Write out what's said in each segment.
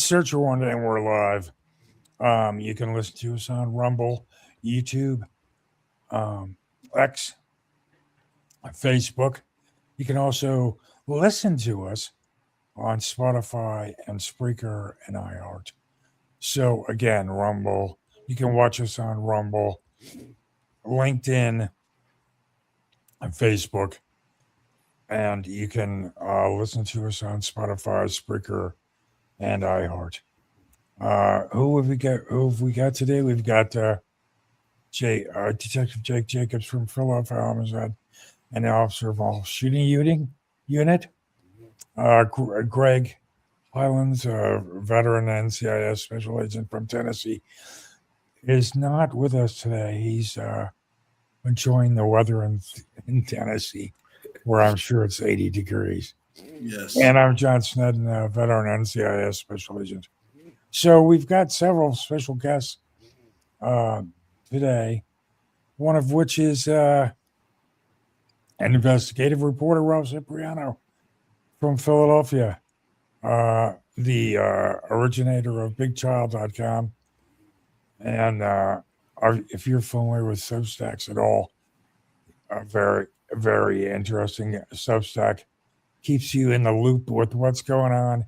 It's Searcher One Day and we're live. You can listen to us on Rumble, YouTube, X, Facebook. You can also listen to us on Spotify and Spreaker and iHeart. So again, Rumble. You can watch us on Rumble, LinkedIn, and Facebook. And you can listen to us on Spotify, Spreaker, and iHeart. Who have we got today? We've got Detective Jake Jacobs from Philadelphia Homicide and the Officer of All Shooting Unit. Greg Highlands, veteran NCIS Special Agent from Tennessee, is not with us today. He's enjoying the weather in Tennessee, where I'm sure it's 80 degrees. Yes. And I'm John Snedden, veteran NCIS Special Agent. So we've got several special guests today, one of which is an investigative reporter, Ralph Cipriano from Philadelphia, the originator of BigChild.com. And if you're familiar with Substacks at all, very, very interesting Substack. Keeps you in the loop with what's going on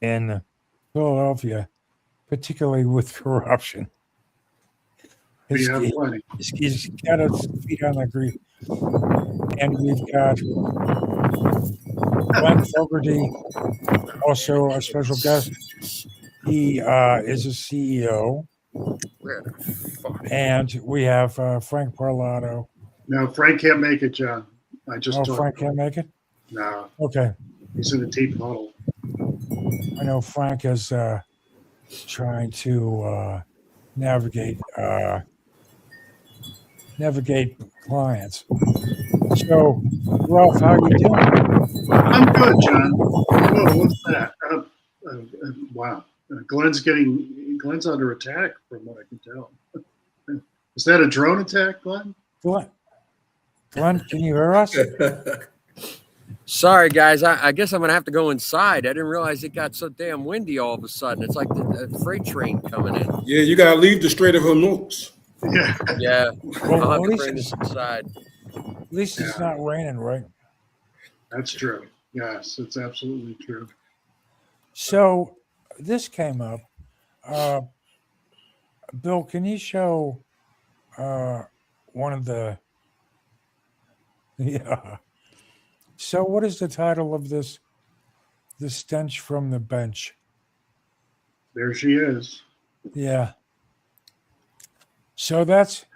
in Philadelphia, particularly with corruption. He's got his feet on the ground. And we've got Glen Fogerty, also a special guest. He is a CEO. And we have Frank Parlato. No, Frank can't make it, John. Frank can't make it? No. Okay. He's in a deep huddle. I know Frank is trying to navigate clients. So, Ralph, how are you doing? I'm good, John. Whoa, what's that? Wow. Glen's under attack from what I can tell. Is that a drone attack, Glen? Glen, can you hear us? Sorry, guys. I guess I'm going to have to go inside. I didn't realize it got so damn windy all of a sudden. It's like the freight train coming in. Yeah, you got to leave the Strait of Hormuz. Yeah. Well, I'll have to bring this inside. At least it's not raining, right? That's true. Yes, it's absolutely true. So this came up. Bill, can you show one of the... Yeah. So what is the title of this? The Stench from the Bench. There she is. Yeah. So that's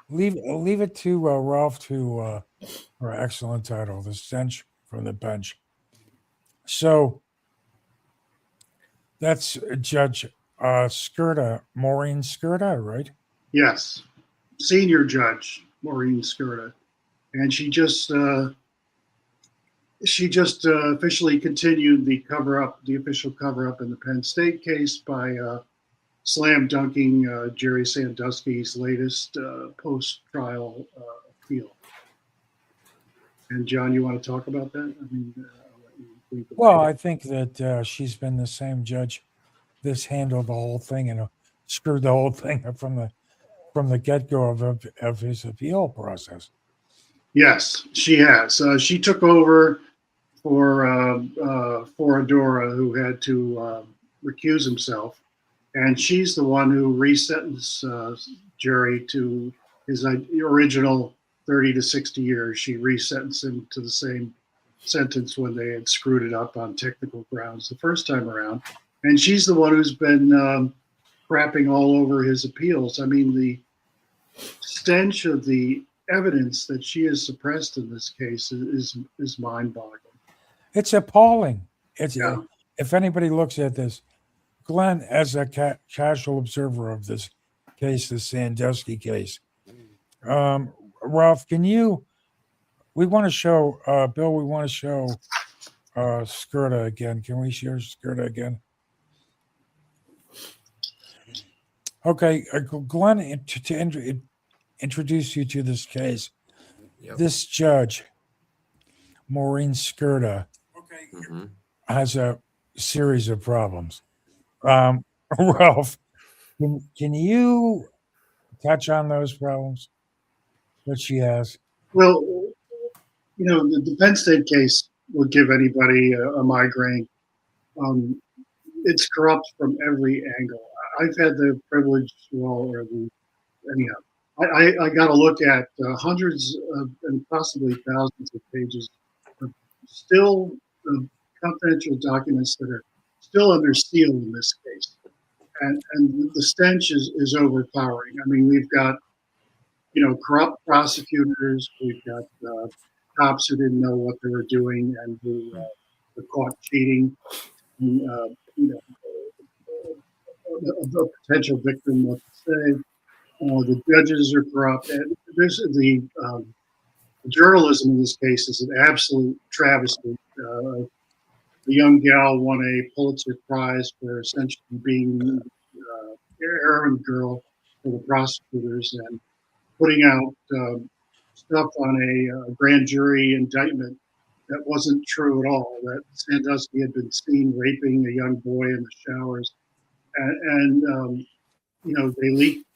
leave it to Ralph to her excellent title, The Stench from the Bench. So that's Judge Skirta, Maureen Skirta, right? Yes. Senior Judge Maureen Skirta. And she just officially continued the official cover-up in the Penn State case by slam dunking Jerry Sandusky's latest post-trial appeal. And John, you want to talk about that? I think that she's been the same judge that's handled the whole thing and screwed the whole thing up from the get-go of his appeal process. Yes, she has. She took over for Adora, who had to recuse himself, and she's the one who resentenced Jerry to his original 30 to 60 years. She resentenced him to the same sentence when they had screwed it up on technical grounds the first time around, and she's the one who's been crapping all over his appeals. I mean, the stench of the evidence that she has suppressed in this case is mind-boggling. It's appalling. If anybody looks at this, Glenn, as a casual observer of this case, the Sandusky case, Ralph, we want to show, Bill, we want to show Skirta again. Can we share Skirta again? Okay, Glenn, to introduce you to this case. Yep. This judge, Maureen Skirta, has a series of problems. Ralph, can you touch on those problems that she has? Well, the Penn State case would give anybody a migraine. It's corrupt from every angle. I've had the privilege, anyhow, I got to look at hundreds of, and possibly thousands of pages of still confidential documents that are still under seal in this case. And the stench is overpowering. I mean, we've got, corrupt prosecutors, we've got cops who didn't know what they were doing and who were caught cheating. And, a potential victim, what to say. The judges are corrupt. And there's the journalism in this case is an absolute travesty. The young gal won a Pulitzer Prize for essentially being errand girl for the prosecutors and putting out stuff on a grand jury indictment that wasn't true at all. That Sandusky had been seen raping a young boy in the showers, and they leaked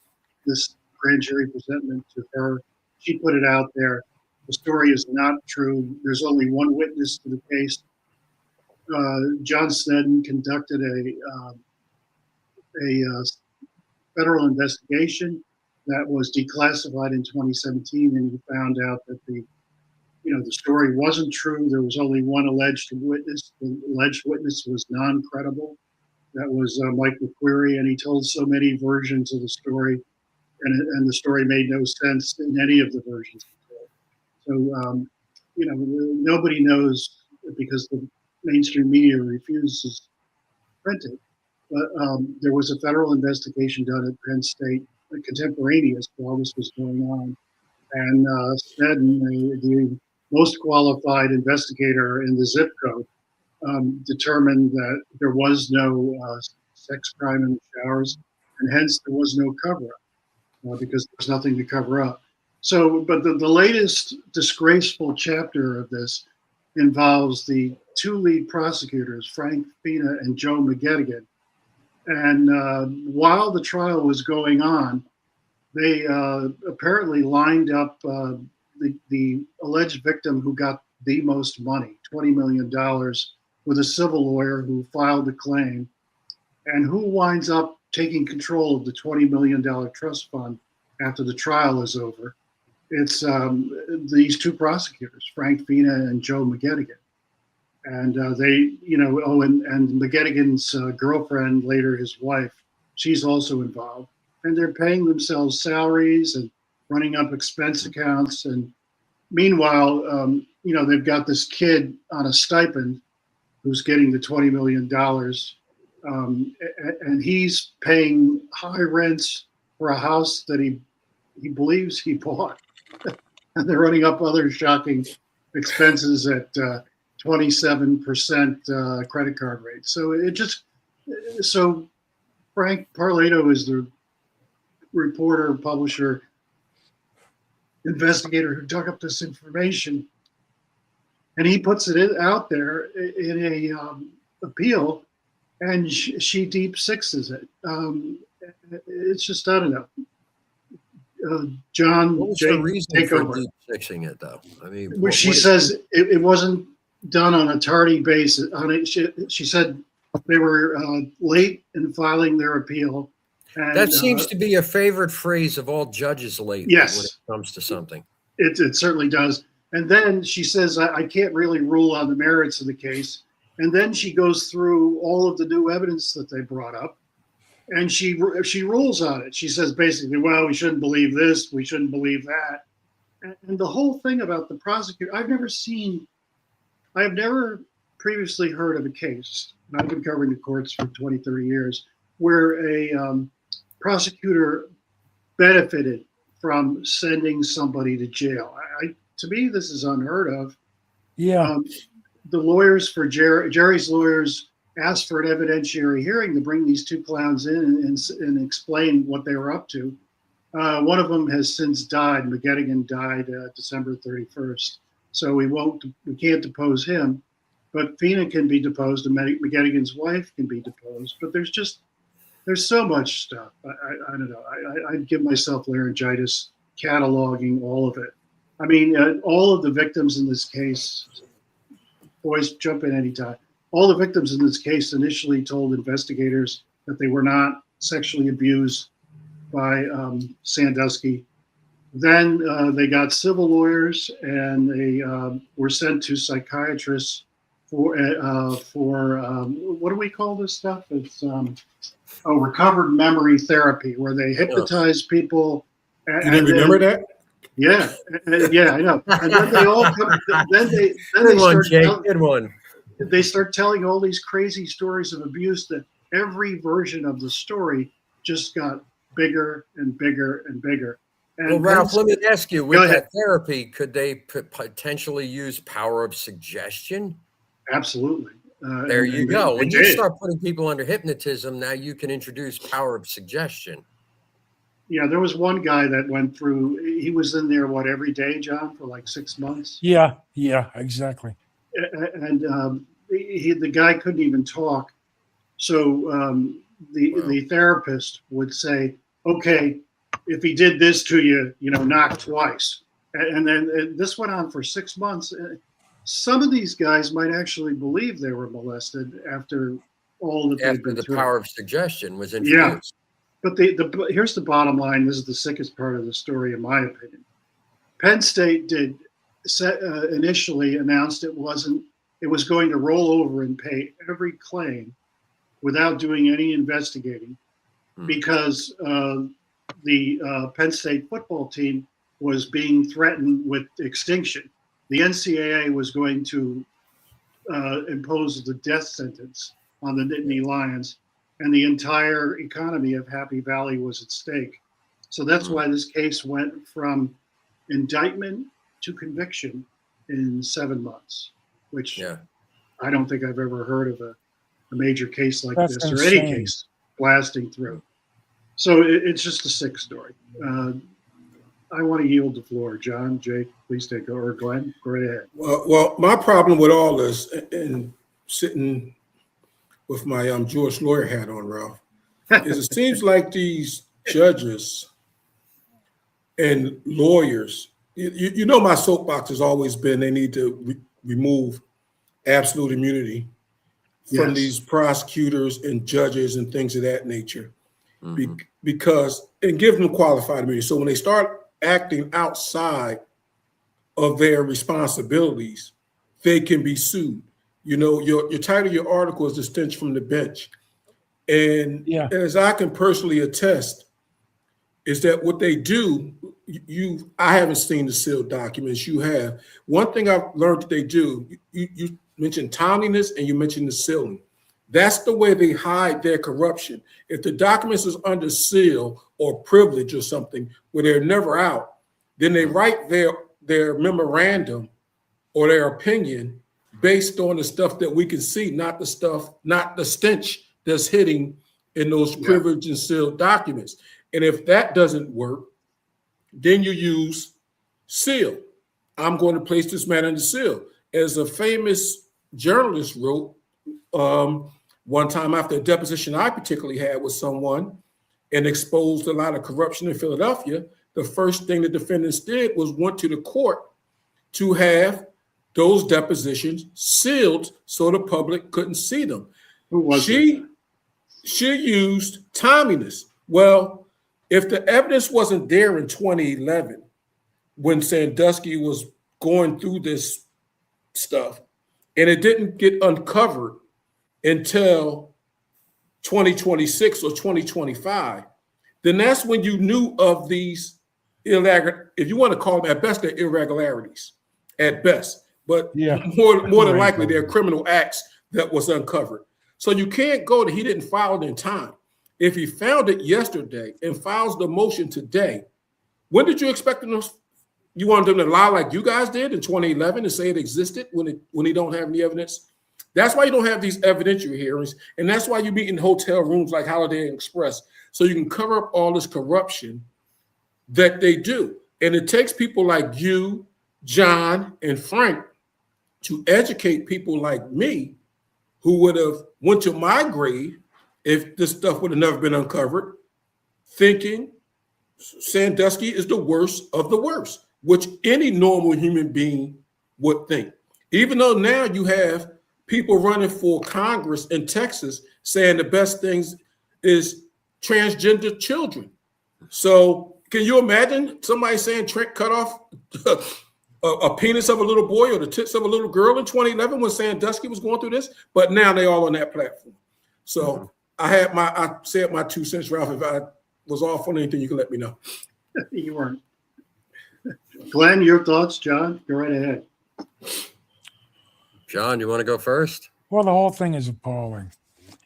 this grand jury presentment to her. She put it out there. The story is not true. There's only one witness to the case. John Snedden conducted a federal investigation that was declassified in 2017, and he found out that the story wasn't true. There was only one alleged witness. The alleged witness was non-credible. That was Mike McQuarrie, and he told so many versions of the story, and the story made no sense in any of the versions. So, nobody knows because the mainstream media refuses to print it. But there was a federal investigation done at Penn State, contemporaneous while this was going on. And Snedden, the most qualified investigator in the zip code, determined that there was no sex crime in the showers, and hence there was no cover-up because there was nothing to cover up. So, but the latest disgraceful chapter of this involves the two lead prosecutors, Frank Fina and Joe McGettigan. And while the trial was going on, they apparently lined up the alleged victim who got the most money, $20 million, with a civil lawyer who filed the claim, and who winds up taking control of the $20 million trust fund after the trial is over. It's these two prosecutors, Frank Fina and Joe McGettigan. And they, and McGettigan's girlfriend, later his wife, she's also involved. And they're paying themselves salaries and running up expense accounts. And meanwhile, they've got this kid on a stipend who's getting the $20 million. And he's paying high rents for a house that he believes he bought. And they're running up other shocking expenses at 27% credit card rate. So Frank Parlato is the reporter, publisher, investigator who dug up this information, and he puts it out there in a appeal, and she deep sixes it. It's just, I don't know. John, what was Jake, the reason take for over. deep fixing it, though? I mean, Well, she says it wasn't done on a tardy basis. She said they were late in filing their appeal. And, that seems to be a favorite phrase of all judges lately. Yes. When it comes to something. It certainly does. And then she says, I can't really rule on the merits of the case. And then she goes through all of the new evidence that they brought up, and she rules on it. She says basically, well, we shouldn't believe this, we shouldn't believe that. And the whole thing about the prosecutor, I've never previously heard of a case, and I've been covering the courts for 20, 30 years, where a prosecutor benefited from sending somebody to jail. To me, this is unheard of. Yeah. The lawyers for Jerry's lawyers asked for an evidentiary hearing to bring these two clowns in and explain what they were up to. One of them has since died. McGettigan died December 31st. So we can't depose him. but Fina can be deposed, and McGettigan's wife can be deposed. But there's so much stuff. I don't know. I'd give myself laryngitis cataloging all of it. I mean, all of the victims in this case, boys, jump in anytime. All the victims in this case initially told investigators that they were not sexually abused by Sandusky. Then they got civil lawyers, and they were sent to psychiatrists for what do we call this stuff? It's recovered memory therapy, where they hypnotize people. You didn't remember that? Yeah, yeah, I know. And then they all come. Then they Good one, start Jake. Good one. they start telling all these crazy stories of abuse that every version of the story just got bigger and bigger and bigger. And Well, Ralph, let me ask you, Go with ahead. that therapy, could they potentially use power of suggestion? Absolutely. There you and go. they When you did. start putting people under hypnotism, now you can introduce power of suggestion. Yeah, there was one guy that went through. He was in there every day, John, for like 6 months. Yeah, exactly. And the guy couldn't even talk. So the therapist would say, "Okay, if he did this to you, knock twice." And then this went on for 6 months. Some of these guys might actually believe they were molested after all that they've After been the through. power of suggestion was introduced. But here's the bottom line. This is the sickest part of the story, in my opinion. Penn State initially announced it was going to roll over and pay every claim without doing any investigating, because the Penn State football team was being threatened with extinction. The NCAA was going to impose the death sentence on the Nittany Lions, and the entire economy of Happy Valley was at stake. So that's why this case went from indictment to conviction in 7 months, which I don't think I've ever heard of a major case like That's this, or any insane. case blasting through. So it's just a sick story. I want to yield the floor. John, Jake, please take over. Glenn, go right ahead. Well, my problem with all this, and sitting with my Jewish lawyer hat on, Ralph, is it seems like these judges and lawyers, you know, my soapbox has always been they need to remove absolute immunity from these prosecutors and judges and things of that nature, because and give them qualified immunity. So when they start acting outside of their responsibilities, they can be sued. You know, your title of your article is "The Stench from the Bench." And as I can personally attest, is that what they do, I haven't seen the sealed documents, you have. One thing I've learned that they do, you mentioned timeliness and you mentioned the sealing. That's the way they hide their corruption. If the documents is under seal or privilege or something where they're never out, then they write their memorandum or their opinion based on the stuff that we can see, not the stench that's hitting in those privileged and sealed documents. And if that doesn't work, then you use seal. I'm going to place this man under seal. As a famous journalist wrote one time after a deposition I particularly had with someone and exposed a lot of corruption in Philadelphia, the first thing the defendants did was went to the court to have those depositions sealed so the public couldn't see them. Who was she used timeliness. Well, if the evidence wasn't there in 2011 when Sandusky was going through this stuff and it didn't get uncovered until 2026 or 2025, then that's when you knew of these if you want to call them, at best, they're irregularities at best, but more than likely they're criminal acts that was uncovered. So you can't go to, he didn't file it in time. If he found it yesterday and files the motion today, when did you expect them to, you wanted them to lie like you guys did in 2011 and say it existed when he don't have any evidence? That's why you don't have these evidentiary hearings, and that's why you meet in hotel rooms like Holiday Inn Express, so you can cover up all this corruption that they do. And it takes people like you, John, and Frank to educate people like me who would have went to my grave if this stuff would have never been uncovered, thinking Sandusky is the worst of the worst, which any normal human being would think. Even though now you have people running for Congress in Texas saying the best things is transgender children. So can you imagine somebody saying Trent cut off a penis of a little boy or the tits of a little girl in 2011 when Sandusky was going through this? But now they all on that platform. So I said my 2 cents, Ralph. If I was off on anything, you can let me know. You weren't. Glenn, your thoughts? John, go right ahead. John, you want to go first? Well, the whole thing is appalling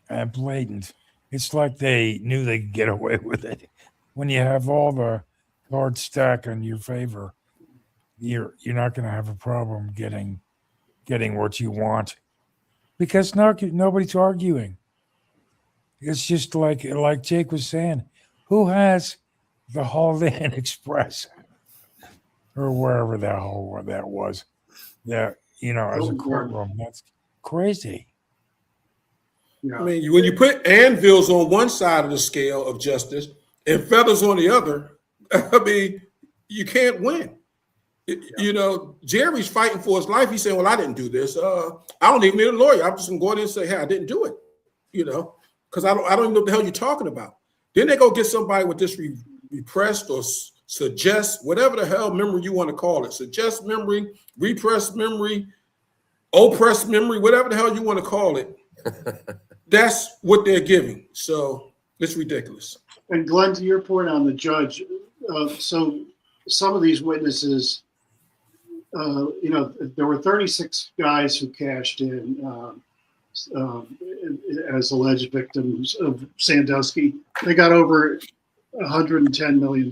and blatant. It's like they knew they could get away with it. When you have all the cards stacked in your favor, you're not going to have a problem getting what you want, because nobody's arguing. It's just like Jake was saying, who has the Holiday Inn Express or wherever that was? Yeah, as a courtroom, that's crazy. Yeah. I mean, when you put anvils on one side of the scale of justice and feathers on the other, I mean, you can't win. Jerry's fighting for his life. He's saying, well, I didn't do this. I don't even need a lawyer. I'm just going to go in and say, hey, I didn't do it, because I don't even know what the hell you're talking about. Then they go get somebody with this repressed or suggest, whatever the hell memory you want to call it, suggest memory, repressed memory, oppressed memory, whatever the hell you want to call it. That's what they're giving. So it's ridiculous. And Glenn, to your point on the judge, so some of these witnesses, there were 36 guys who cashed in as alleged victims of Sandusky. They got over $110 million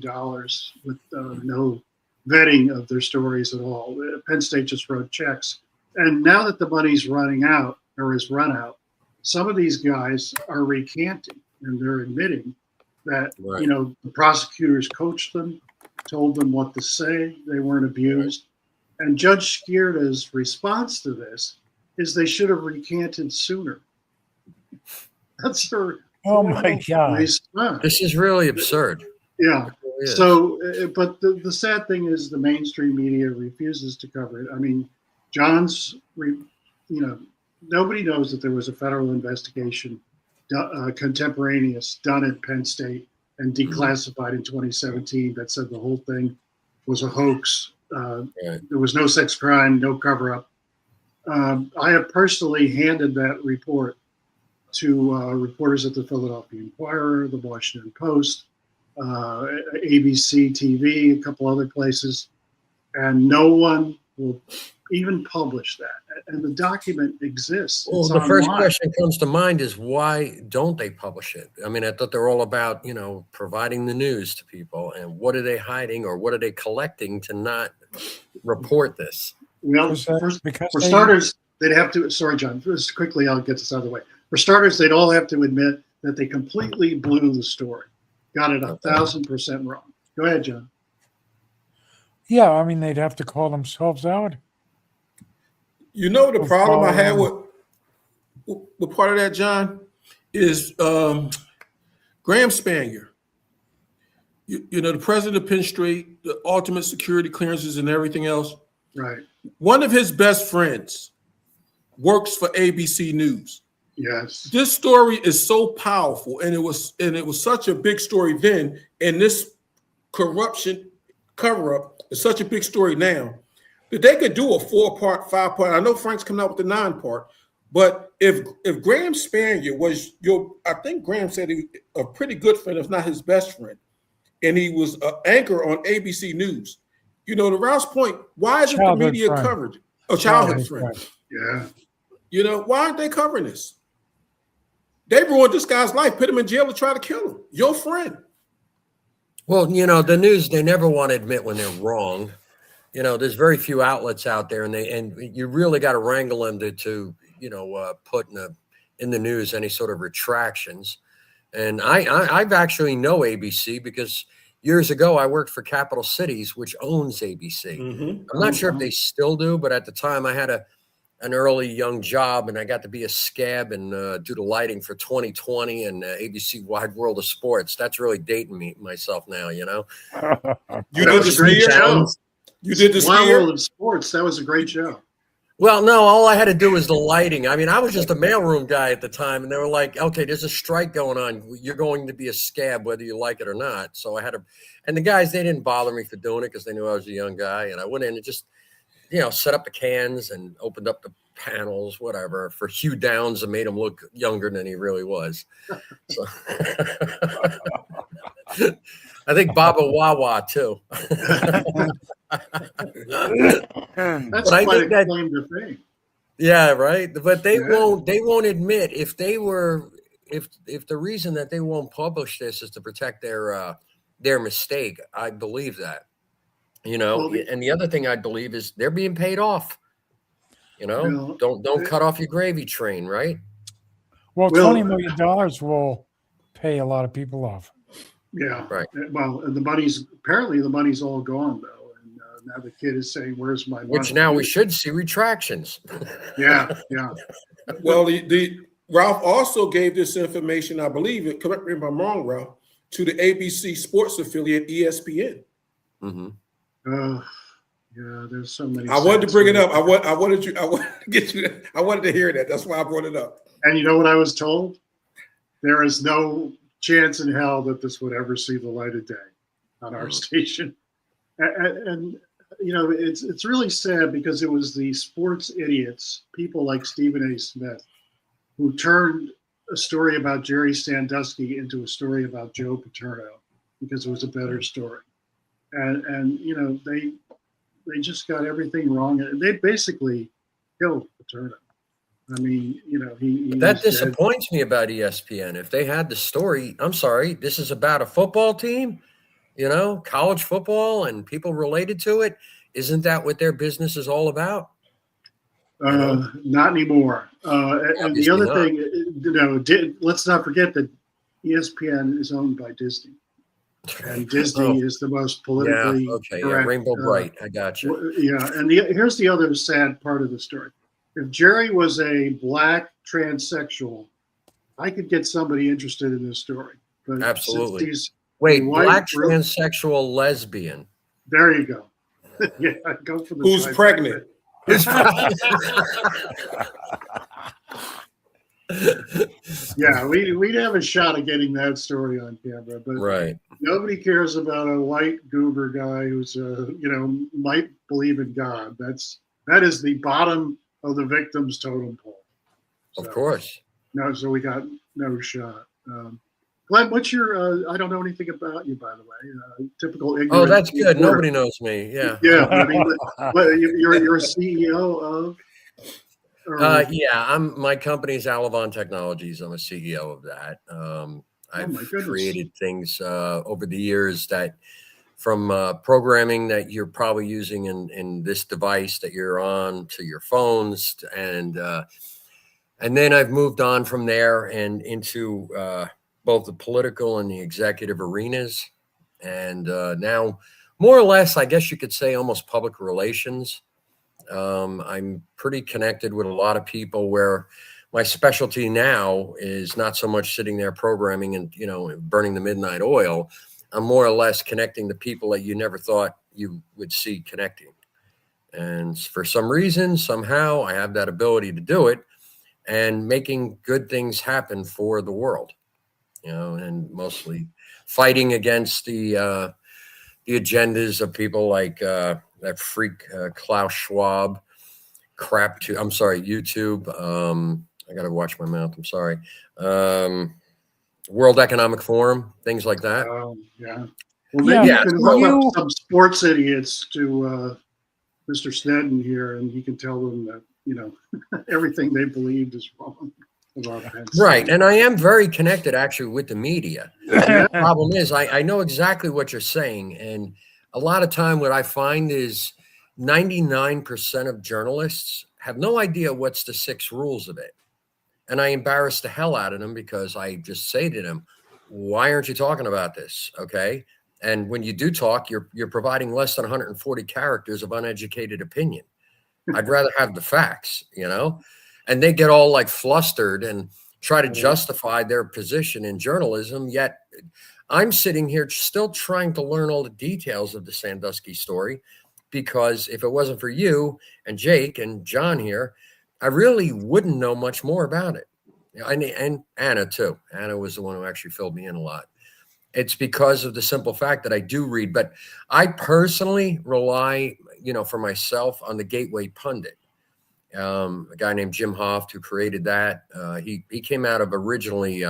with no vetting of their stories at all. Penn State just wrote checks. And now that the money's running out or is run out, some of these guys are recanting and they're admitting that, Right. The prosecutors coached them, told them what to say, they weren't abused. And Judge Skierda's response to this is they should have recanted sooner. That's her. Oh my God. Response. This is really absurd. Yeah. It really is. So, but the sad thing is the mainstream media refuses to cover it. I mean, nobody knows that there was a federal investigation contemporaneous done at Penn State and declassified in 2017 that said the whole thing was a hoax. Right. There was no sex crime, no cover up. I have personally handed that report to reporters at the Philadelphia Inquirer, the Washington Post, ABC TV, a couple other places, and no one will even publish that. And the document exists. Well, It's the first online. question comes to mind is, why don't they publish it? I mean, I thought they're all about, providing the news to people. And what are they hiding or what are they collecting to not report this? Well, for starters, they'd have to. Sorry, John. Just quickly, I'll get this out of the way. For starters, they'd all have to admit that they completely blew the story, got it 1,000% wrong. Go ahead, John. Yeah, I mean, they'd have to call themselves out. The problem I had with part of that, John, is Graham Spanier. The president of Penn State, the ultimate security clearances and everything else. Right. One of his best friends works for ABC News. Yes. This story is so powerful, and it was such a big story then, and this corruption cover-up is such a big story now, that they could do a 4-part, 5-part. I know Frank's coming out with the 9-part, but if Graham Spanier was I think Graham said he a pretty good friend, if not his best friend, and he was an anchor on ABC News. To Ralph's point, why isn't the media covered? A childhood friend. Yeah. Why aren't they covering this? They ruined this guy's life, put him in jail to try to kill him. Your friend. Well, the news, they never want to admit when they're wrong. There's very few outlets out there, and you really got to wrangle them to put in the news any sort of retractions. And I've actually know ABC because years ago I worked for Capital Cities, which owns ABC. Mm-hmm. I'm not sure if they still do, but at the time I had a an early young job, and I got to be a scab and do the lighting for 2020 and ABC Wide World of Sports. That's really dating myself now, You That did was the a great spear? show. You did the Wild spear? World of Sports. That was a great show. Well, no, all I had to do was the lighting. I mean, I was just a mailroom guy at the time, and they were like, okay, there's a strike going on. You're going to be a scab whether you like it or not. So I had to, and the guys, they didn't bother me for doing it because they knew I was a young guy. And I went in and just, set up the cans and opened up the panels, whatever, for Hugh Downs and made him look younger than he really was. So I think Baba Wawa too. That's But I quite think a that- claim to fame. Yeah, right. But they Yeah. won't admit if the reason that they won't publish this is to protect their mistake. I believe that. Well, And the other thing I believe is they're being paid off. Well, Don't cut off your gravy train, right? Well, Well- $20 million will pay a lot of people off. Yeah. Right. Well, and the money's all gone though, and now the kid is saying, "Where's my money?" Which now we should see retractions. Yeah, yeah. Well, the Ralph also gave this information, I believe it, correct me if I'm wrong, Ralph, to the ABC sports affiliate ESPN. Mm-hmm. Yeah. There's so many. I wanted to sad bring it up. stories. I wanted to get you. I wanted to hear that. That's why I brought it up. And you know what I was told? There is no chance in hell that this would ever see the light of day on our station. And it's really sad because it was the sports idiots, people like Stephen A. Smith, who turned a story about Jerry Sandusky into a story about Joe Paterno because it was a better story. And they just got everything wrong. They basically killed Paterno. I mean, he That was dead. disappoints me about ESPN. If they had the story, I'm sorry, this is about a football team, college football and people related to it. Isn't that what their business is all about? Not anymore. And the Obviously other not. thing, let's not forget that ESPN is owned by Disney, and Disney is the most politically correct. Rainbow Bright. I got you. Yeah, and here's the other sad part of the story. If Jerry was a black transsexual, I could get somebody interested in this story. But Absolutely. since he's Wait, white, black transsexual lesbian. there you go. Yeah, go for the Who's side. pregnant? Yeah, we'd have a shot at getting that story on camera, but Right. nobody cares about a white goober guy who's might believe in God. That is the bottom of the victim's totem pole. Of So, course. No, so we got no shot. Glenn, what's your? I don't know anything about you, by the way. Typical ignorant. Oh, that's good. reporter. Nobody knows me. Yeah. Yeah, I mean, but you're a CEO of. Or- Yeah, my company's Alavon Technologies. I'm a CEO of that. I've my goodness. created things over the years that from programming that you're probably using in this device that you're on to your phones. And then I've moved on from there and into both the political and the executive arenas. And now more or less, I guess you could say almost public relations. I'm pretty connected with a lot of people where my specialty now is not so much sitting there programming and, burning the midnight oil. I'm more or less connecting the people that you never thought you would see connecting. And for some reason, somehow I have that ability to do it and making good things happen for the world, and mostly fighting against the agendas of people like that freak Klaus Schwab crap too. I'm sorry, YouTube. I got to watch my mouth. I'm sorry. World Economic Forum, things like that. Yeah. Well, maybe Yeah, you can hook up some sports idiots to Mr. Snedden here, and he can tell them that everything they believed is wrong about Penn State. Right. And I am very connected actually with the media. The problem is I know exactly what you're saying. And a lot of time what I find is 99% of journalists have no idea what's the 6 rules of it. And I embarrass the hell out of them because I just say to them, why aren't you talking about this? Okay. And when you do talk, you're providing less than 140 characters of uneducated opinion. I'd rather have the facts, and they get all like flustered and try to justify their position in journalism. Yet I'm sitting here still trying to learn all the details of the Sandusky story, because if it wasn't for you and Jake and John here, I really wouldn't know much more about it. And Anna too. Anna was the one who actually filled me in a lot. It's because of the simple fact that I do read, but I personally rely, for myself on the Gateway Pundit. A guy named Jim Hoft, who created that. He came out of originally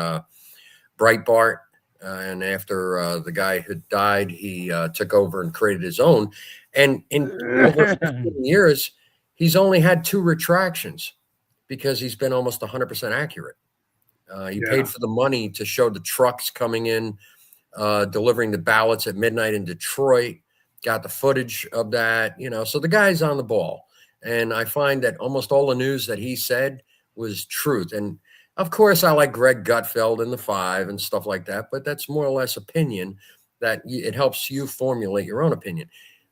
Breitbart, and after the guy had died, he took over and created his own. And in over 15 years, he's only had 2 retractions because he's been almost 100% accurate. He paid for the money to show the trucks coming in, delivering the ballots at midnight in Detroit, got the footage of that, so the guy's on the ball. And I find that almost all the news that he said was truth. And of course, I like Greg Gutfeld in the 5 and stuff like that, but that's more or less opinion that it helps you formulate your own opinion.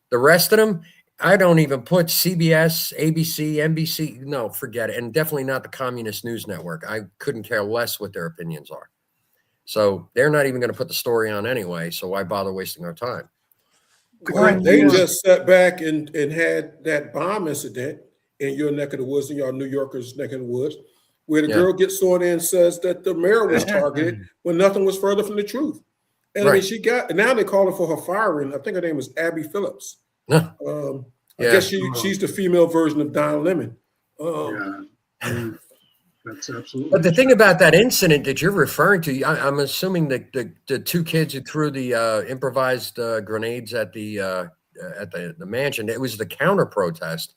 The rest of them, I don't even put CBS, ABC, NBC. No, forget it. And definitely not the Communist News Network. I couldn't care less what their opinions are. So they're not even going to put the story on anyway. So why bother wasting our time? Glenn, they just sat back and had that bomb incident in your neck of the woods, in your New Yorkers' neck of the woods, where the girl gets sworn in and says that the mayor was targeted when nothing was further from the truth. And I mean, now they're calling for her firing. I think her name is Abby Phillips. I guess she's the female version of Don Lemon. That's absolutely. But the thing about that incident that you're referring to, I'm assuming that the 2 kids who threw the improvised grenades at the mansion, it was the counter protest.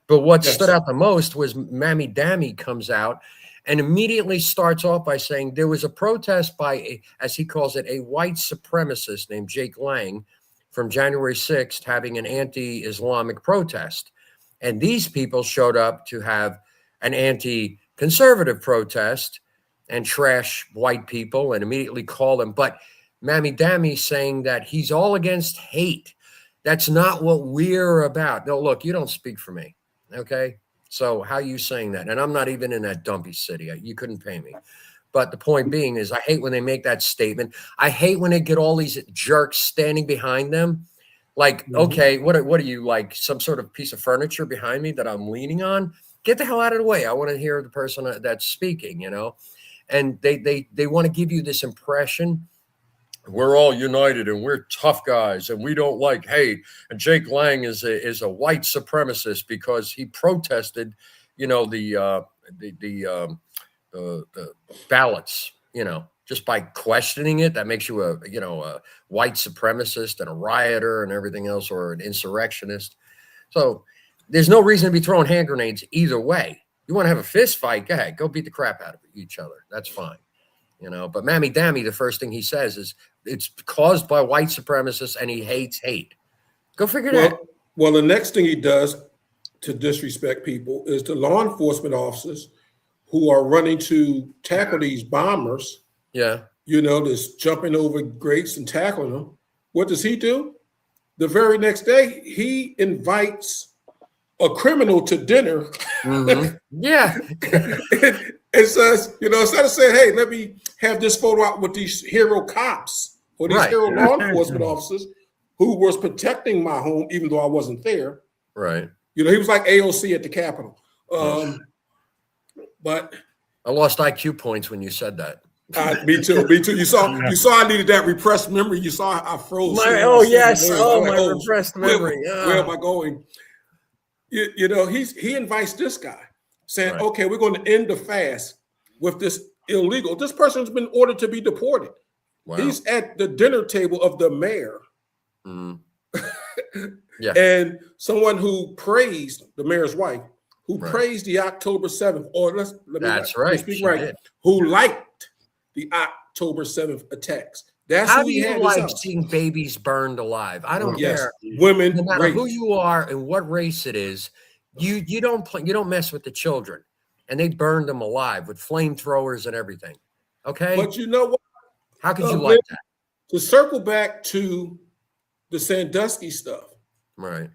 But what stood out the most was Mammy Dammy comes out and immediately starts off by saying there was a protest by, as he calls it, a white supremacist named Jake Lang from January 6th having an anti-Islamic protest. And these people showed up to have an anti-conservative protest and trash white people and immediately call them. But Mammy Dammy saying that he's all against hate. That's not what we're about. No, look, you don't speak for me. Okay. So how are you saying that? And I'm not even in that dumpy city. You couldn't pay me. But the point being is I hate when they make that statement. I hate when they get all these jerks standing behind them. Like, okay, what are you, like some sort of piece of furniture behind me that I'm leaning on? Get the hell out of the way. I want to hear the person that's speaking, and they want to give you this impression. We're all united and we're tough guys and we don't like hate. And Jake Lang is a white supremacist because he protested, the ballots, just by questioning it. That makes you a white supremacist and a rioter and everything else, or an insurrectionist. So there's no reason to be throwing hand grenades either way. You want to have a fist fight? Go ahead, go beat the crap out of each other. That's fine. But Mammy Dammy, the first thing he says is it's caused by white supremacists and he hates hate. Go figure it out. Well, the next thing he does to disrespect people is the law enforcement officers who are running to tackle these bombers. Yeah. Just jumping over grates and tackling them. What does he do? The very next day, he invites a criminal to dinner. Yeah. It says, instead of saying, hey, let me have this photo out with these hero cops or these hero law enforcement officers who was protecting my home, even though I wasn't there. Right. He was like AOC at the Capitol. But I lost IQ points when you said that. Me too. You saw I needed that repressed memory. You saw I froze. My repressed memory. Where am I going? He invites this guy saying, okay, we're going to end the fast with this illegal. This person's been ordered to be deported. Wow. He's at the dinner table of the mayor. And someone who praised the mayor's wife, who praised the October 7th, or who liked the October 7th attacks. That's how do you like seeing babies burned alive? I don't care. Women, no matter who you are and what race it is, you don't mess with the children. And they burned them alive with flamethrowers and everything. Okay. But you know what? How could you like that? To circle back to the Sandusky stuff. Right.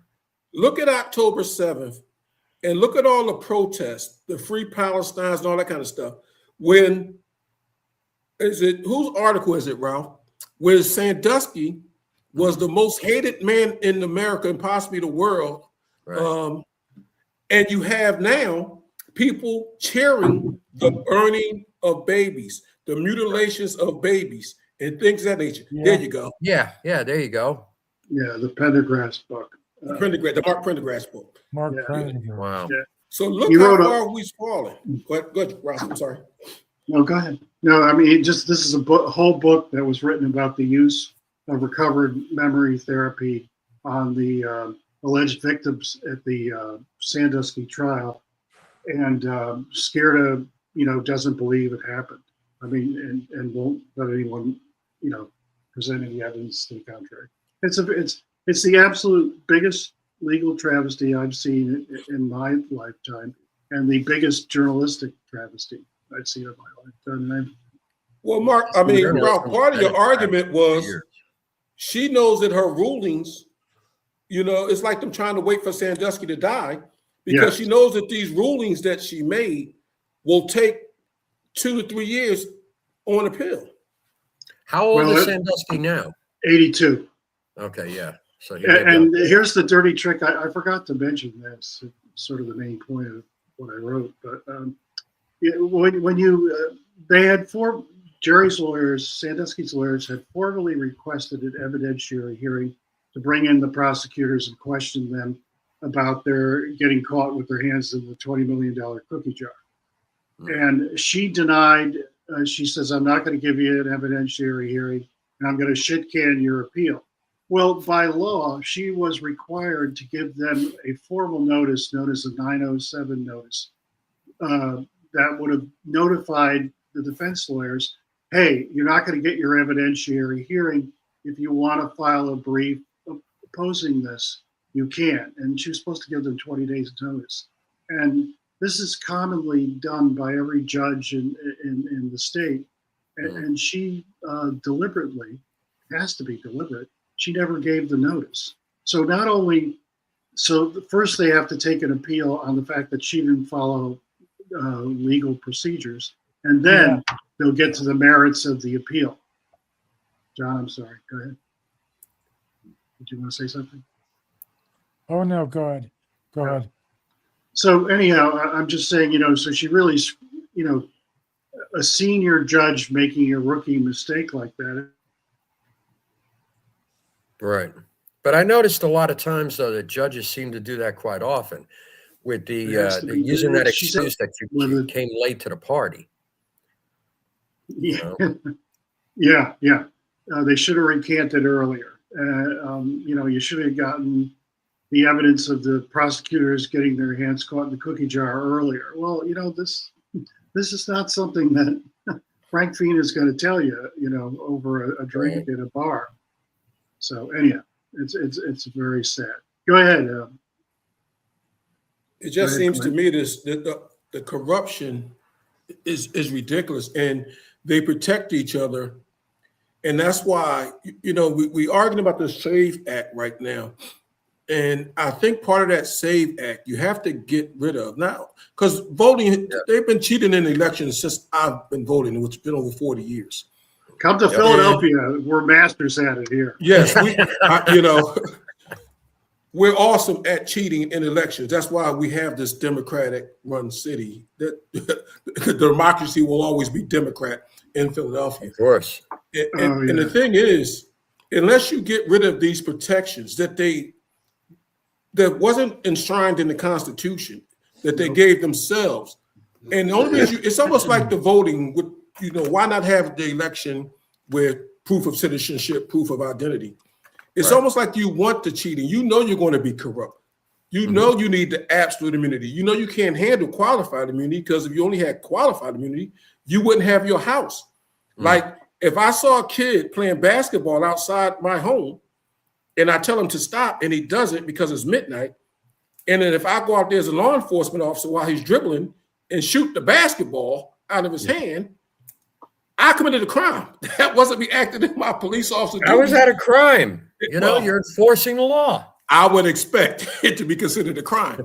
Look at October 7th and look at all the protests, the Free Palestines and all that kind of stuff. When whose article is it, Ralph? Where Sandusky was the most hated man in America and possibly the world. Right. And you have now people cheering the burning of babies, the mutilations of babies, and things of that nature. Yeah. There you go. Yeah, there you go. Yeah, the Pendergrass book. The Mark Prendergrass book. Mark Yeah. Prendergrass. Wow. Yeah. So look He how wrote far we've fallen. Go ahead, Ralph. I'm sorry. No, go ahead. No, I mean, this is a whole book that was written about the use of recovered memory therapy on the alleged victims at the Sandusky trial, and Scared doesn't believe it happened. I mean, and won't let anyone, present any evidence to the contrary. It's the absolute biggest legal travesty I've seen in my lifetime, and the biggest journalistic travesty I've seen in my lifetime. Well, Mark, Ralph, part of your argument was she knows that her rulings, it's like them trying to wait for Sandusky to die, because she knows that these rulings that she made will take 2 to 3 years on appeal. How old is Sandusky now? 82. Okay, yeah. So and here's the dirty trick. I forgot to mention this. It's sort of the main point of what I wrote. But they had Jerry's lawyers, Sandusky's lawyers, had formally requested an evidentiary hearing to bring in the prosecutors and question them about their getting caught with their hands in the $20 million cookie jar. And she denied. She says, I'm not going to give you an evidentiary hearing, and I'm going to shit can your appeal. Well, by law, she was required to give them a formal notice known as a 907 notice that would have notified the defense lawyers, hey, you're not going to get your evidentiary hearing. If you want to file a brief opposing this, you can. And she was supposed to give them 20 days notice. And this is commonly done by every judge in the state. And she deliberately, has to be deliberate, she never gave the notice. So first they have to take an appeal on the fact that she didn't follow legal procedures, and then they'll get to the merits of the appeal. John, I'm sorry. Go ahead. Did you want to say something? Oh, no, go ahead. Go ahead. So anyhow, I'm just saying, so she really, a senior judge making a rookie mistake like that. Right. But I noticed a lot of times, though, that judges seem to do that quite often with using that excuse that you came late to the party. Yeah. Yeah. They should have recanted earlier. You should have gotten the evidence of the prosecutors getting their hands caught in the cookie jar earlier. Well, this is not something that Frank Fien is going to tell you, over a drink at a bar. So anyhow, it's very sad. Go ahead. It just seems to me that the corruption is ridiculous, and they protect each other. And that's why, we arguing about the SAVE Act right now. And I think part of that SAVE Act, you have to get rid of now, because voting, they've been cheating in elections since I've been voting, which has been over 40 years. Come to Philadelphia. We're masters at it here. Yes, we're awesome at cheating in elections. That's why we have this Democratic-run city. That the democracy will always be Democrat in Philadelphia. Of course. And the thing is, unless you get rid of these protections that wasn't enshrined in the Constitution, that they gave themselves, and the only reason it's almost like the voting with. Why not have the election with proof of citizenship, proof of identity? It's almost like you want the cheating. You're going to be corrupt. You need the absolute immunity. You can't handle qualified immunity, because if you only had qualified immunity, you wouldn't have your house. Like if I saw a kid playing basketball outside my home and I tell him to stop and he doesn't because it's midnight, and then if I go out there as a law enforcement officer while he's dribbling and shoot the basketball out of his hand, I committed a crime. That wasn't me acting in my police officer duty. How is that a crime? You're enforcing the law. I would expect it to be considered a crime.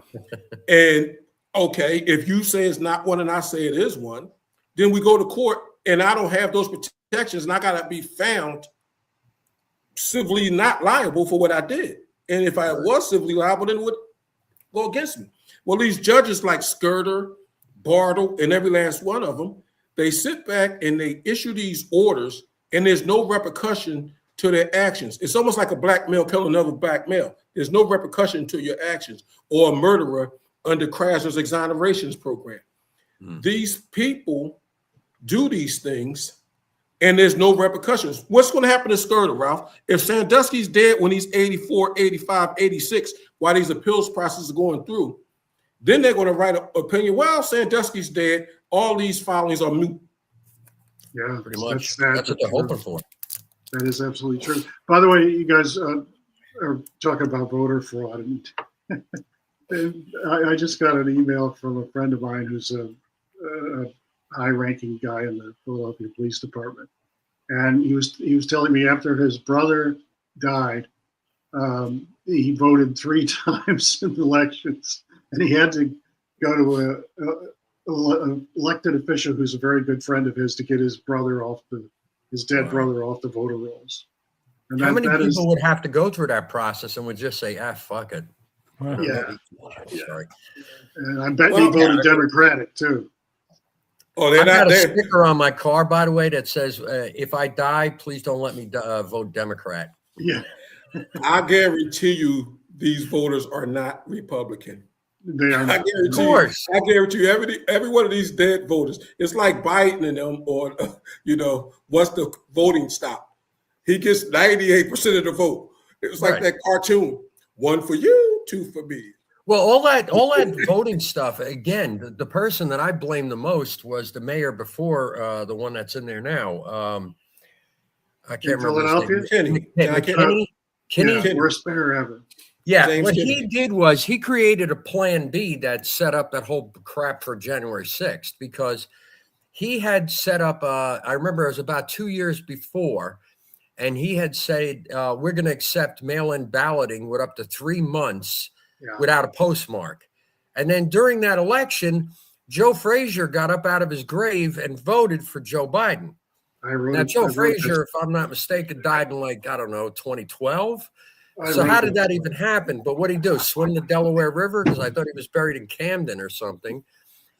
And okay, if you say it's not one and I say it is one, then we go to court and I don't have those protections and I got to be found civilly not liable for what I did. And if I was civilly liable, then it would go against me. Well, these judges like Skirter, Bartle, and every last one of them, they sit back and they issue these orders and there's no repercussion to their actions. It's almost like a black male killing another black male. There's no repercussion to your actions, or a murderer under Krasner's exonerations program. These people do these things and there's no repercussions. What's going to happen to Skirter, Ralph? If Sandusky's dead when he's 84, 85, 86, while these appeals processes are going through, then they're going to write an opinion, well, Sandusky's dead, all these filings are moot. Yeah, Pretty much. That's what they're hoping for. That is absolutely true. By the way, you guys are talking about voter fraud. And I just got an email from a friend of mine who's a high-ranking guy in the Philadelphia Police Department, and he was telling me after his brother died, he voted 3 times in elections, and he had to go to an elected official who's a very good friend of his to get his brother his dead brother off the voter rolls. And how many people would have to go through that process and would just say, fuck it? Yeah. Sorry. And I bet he voted Democratic too. Oh, they're I've not got a there. sticker on my car, by the way, that says, if I die, please don't let me vote Democrat. Yeah. I guarantee you these voters are not Republican. They are. I guarantee you every one of these dead voters, it's like Biden and them, or, once the voting stopped, he gets 98% of the vote. It was like that cartoon, 1 for you, 2 for me. Well, all that voting stuff, again, the person that I blame the most was the mayor before the one that's in there now. I can't remember his name. Kenny. Worst mayor ever. Yeah, what he did was he created a plan B that set up that whole crap for January 6th, because he had set up, I remember it was about 2 years before, and he had said, we're going to accept mail-in balloting with up to 3 months without a postmark. And then during that election, Joe Frazier got up out of his grave and voted for Joe Biden. Joe Frazier, if I'm not mistaken, died in 2012. So how did that even happen? But what did he do? Swim the Delaware River? Because I thought he was buried in Camden or something.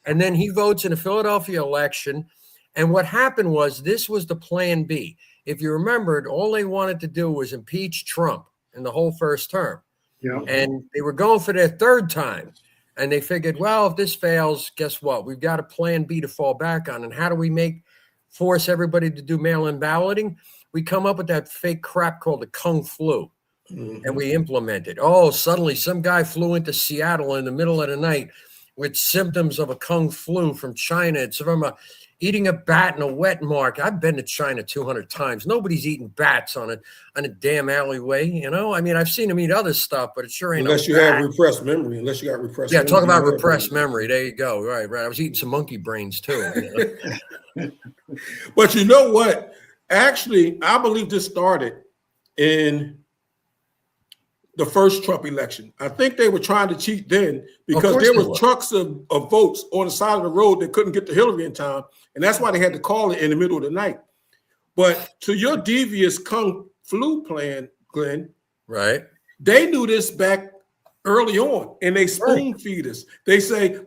And then he votes in a Philadelphia election. And what happened was, this was the plan B. If you remembered, all they wanted to do was impeach Trump in the whole first term. Yeah. And they were going for their 3rd time. And they figured, well, if this fails, guess what? We've got a plan B to fall back on. And how do we force everybody to do mail-in balloting? We come up with that fake crap called the Kung Flu. And we implement it. Oh, suddenly some guy flew into Seattle in the middle of the night with symptoms of a Kung Flu from China. It's from eating a bat in a wet mark. I've been to China 200 times. Nobody's eating bats on a damn alleyway. I mean, I've seen them eat other stuff, but it sure ain't. Unless you have repressed memory. Unless you got repressed memory. Yeah, talk about repressed memory. There you go. Right. I was eating some monkey brains too. But you know what? Actually, I believe this started in the first Trump election. I think they were trying to cheat then, because there was trucks of votes on the side of the road that couldn't get to Hillary in time. And that's why they had to call it in the middle of the night. But to your devious Kung Flu plan, Glenn, right? They knew this back early on, and they spoon feed us. They say,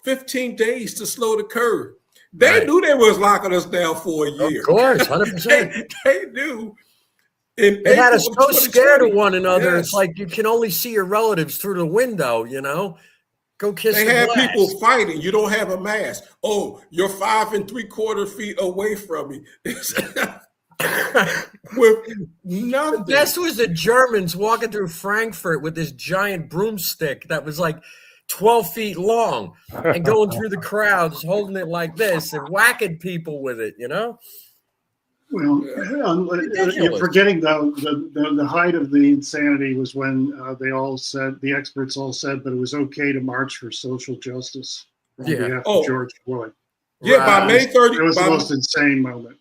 15 days to slow the curve. They knew they was locking us down for a year. Of course, 100%. They knew. They had us so scared of one another. Yes. It's like you can only see your relatives through the window, Go kiss They the had glass. people fighting. You don't have a mask. Oh, you're 5 3/4 feet away from me. With nothing. The best was the Germans walking through Frankfurt with this giant broomstick that was like 12 feet long and going through the crowds, holding it like this and whacking people with it, Well, you're forgetting though the height of the insanity was when the experts all said that it was okay to march for social justice on behalf of George Floyd. Yeah, by May 30th. It was the most insane moment.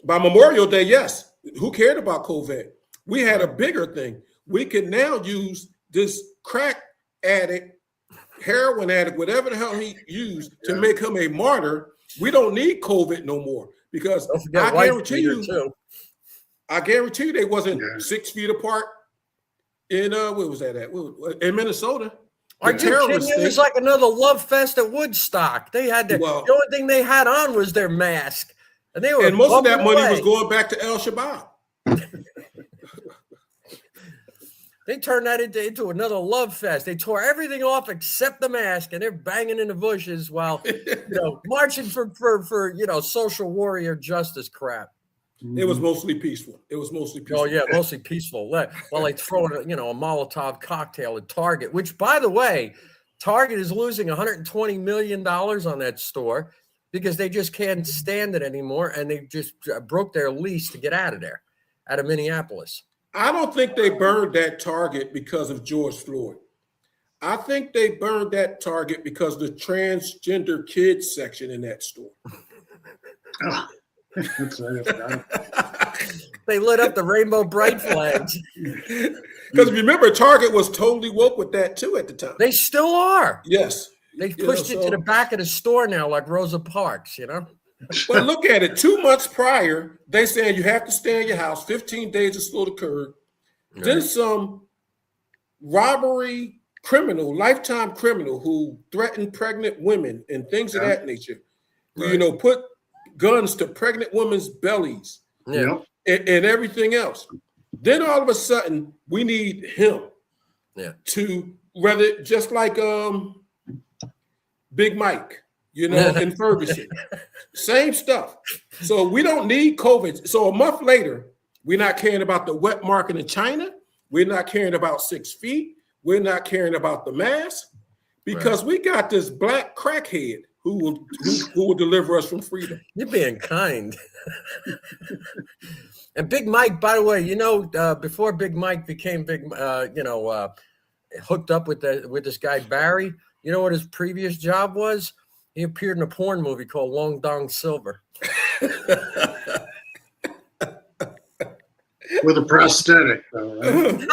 By Memorial Day, yes. Who cared about COVID? We had a bigger thing. We can now use this crack addict, heroin addict, whatever the hell he used to make him a martyr, we don't need COVID no more. Because I guarantee you they wasn't 6 feet apart in where was that at? In Minnesota. Are you kidding? It was like another love fest at Woodstock. They had the only thing they had on was their mask. And they were most of that money was going back to El Shabaab. They turned that into another love fest. They tore everything off except the mask, and they're banging in the bushes while marching for social warrior justice crap. It was mostly peaceful. Oh yeah, mostly peaceful. While they throw a Molotov cocktail at Target, which, by the way, Target is losing $120 million on that store because they just can't stand it anymore, and they just broke their lease to get out of there, out of Minneapolis. I don't think they burned that Target because of George Floyd. I think they burned that Target because of the transgender kids section in that store. They lit up the rainbow bright flags. Because remember, Target was totally woke with that too at the time. They still are. Yes. They pushed it to the back of the store now, like Rosa Parks, But look at it. 2 months prior, they saying you have to stay in your house, 15 days to slow the curve. Right. Then some robbery criminal, lifetime criminal who threatened pregnant women and things of that nature. Right. Put guns to pregnant women's bellies and everything else. Then all of a sudden, we need him to, whether just like Big Mike, in Ferguson. Same stuff. So we don't need COVID. So a month later, we're not caring about the wet market in China. We're not caring about 6 feet. We're not caring about the mask because we got this black crackhead who will deliver us from freedom. You're being kind. And Big Mike, by the way, before Big Mike became hooked up with this guy Barry, you know what his previous job was? He appeared in a porn movie called Long Dong Silver. With a prosthetic, though, right?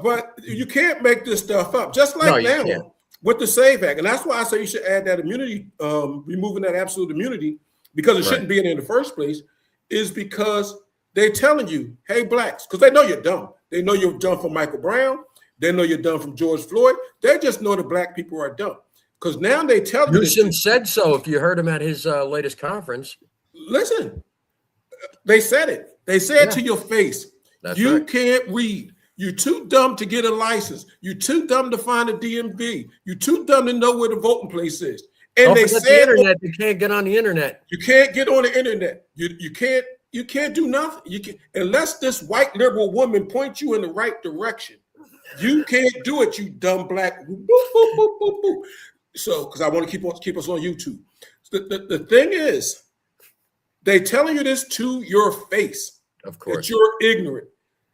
But you can't make this stuff up. Just like now with the SAVE Act. And that's why I say you should add that immunity, removing that absolute immunity, because it shouldn't be in the first place, is because they're telling you, hey, blacks, because they know you're dumb. They know you're dumb from Michael Brown. They know you're dumb from George Floyd. They just know the black people are dumb. Because now they tell you. Newsom said so if you heard him at his latest conference. Listen, they said it. They said to your face, you can't read. You're too dumb to get a license. You're too dumb to find a DMV. You're too dumb to know where the voting place is. And they said the internet. You can't get on the internet. You can't get on the internet. You can't do nothing. You can unless this white liberal woman points you in the right direction. You can't do it, you dumb black. Boop, boop, boop, boop, boop. So, because I want to keep us on YouTube. The thing is, they telling you this to your face. Of course. That you're ignorant.